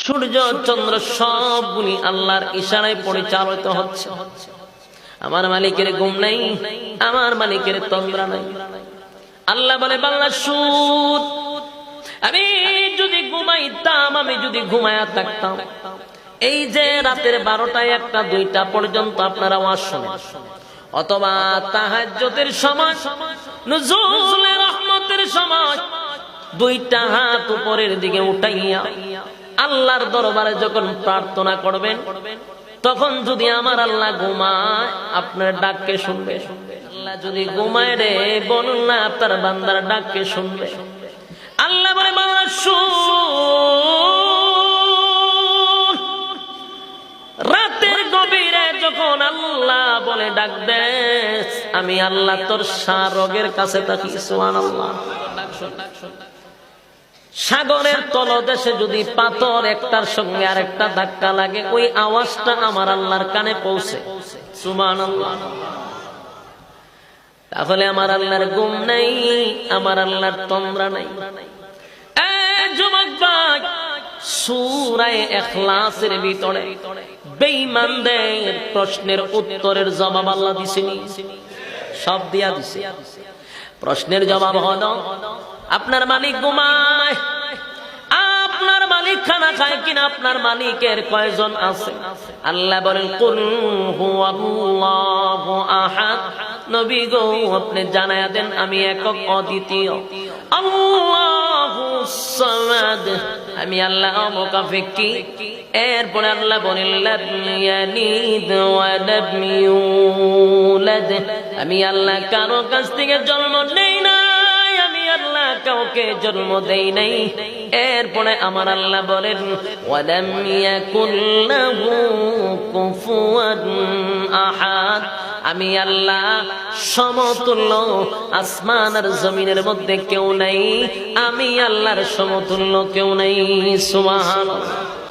সূর্য চন্দ্র সবগুলি আল্লাহর ইশারায় পরিচালিত হচ্ছে। আমার মালিকের ঘুম নাই, আমার মালিকের তন্দ্রা নাই। আল্লাহ বলে বান্দা শুন, আমি যদি ঘুমাইতাম, আমি যদি ঘুমায়া থাকতাম, এই যে রাতের 12টা 1টা 2টা পর্যন্ত আপনারা আওয়াজ শোনেন, অথবা তাহাজ্জুদের সময়, নুজুলে রহমতের সময় 2টা হাত উপরের দিকে উঠাইয়া আল্লাহর দরবারে যখন প্রার্থনা করবেন, তখন যদি আমার আল্লাহ ঘুমায়, আপনার ডাককে শুনবে। আল্লাহ যদি ঘুমায় রে, বলুন না আপনার বান্দার ডাককে শুনবে। আল্লাহ বলে বান্দা শুন, রাতের গভীরে যখন আল্লাহ বলে ডাক দে, আমি আল্লাহ তোর রোগের কাছে থাকি। সুবহানাল্লাহ। সাগরের তলদেশে যদি পাথর একটার সঙ্গে আরেকটা ধাক্কা লাগে, ওই আওয়াজটা আমার আল্লাহর কানে পৌঁছে। সুবহানাল্লাহ। তাহলে আমার আল্লাহর ঘুম নাই, আমার আল্লাহর তন্দ্রা নাই। যুবক ভাই, সূরা ইখলাসের ভিতরে বেঈমানদের প্রশ্নের উত্তরের জবাব আল্লাহ দিছেনি, সব দিয়া দিছে। প্রশ্নের জবাব হলো, আপনার মালিক ঘুমায়, আপনার মালিক খানা খায় কিনা, আপনার মালিকের কয়জন আছে? আল্লাহ বলেন কুল হুয়াল্লাহু আহাদ। নবী গো, আপনি জানায়া দেন আমি একক অদ্বিতীয়, আল্লাহুস সামাদ, আমি আল্লাহ মুকাফিকি। এরপরে আল্লাহ বলেন লাম ইয়ালিদ ওয়া লাম ইউলাদ, আমি আল্লাহ কারো কাছ থেকে জন্ম নেই না, আমি আল্লাহ কাউকে জন্ম দেই নাই। এরপরে আমার আল্লাহ বলেন ওয়ালাম ইয়াকুল লাহু কুফুয়ান আহাদ, আমি আল্লাহ সমতুল্য আসমান আর জমিনের মধ্যে কেউ নাই, আমি আল্লাহর সমতুল্য কেউ নাই। সুবহানাল্লাহ।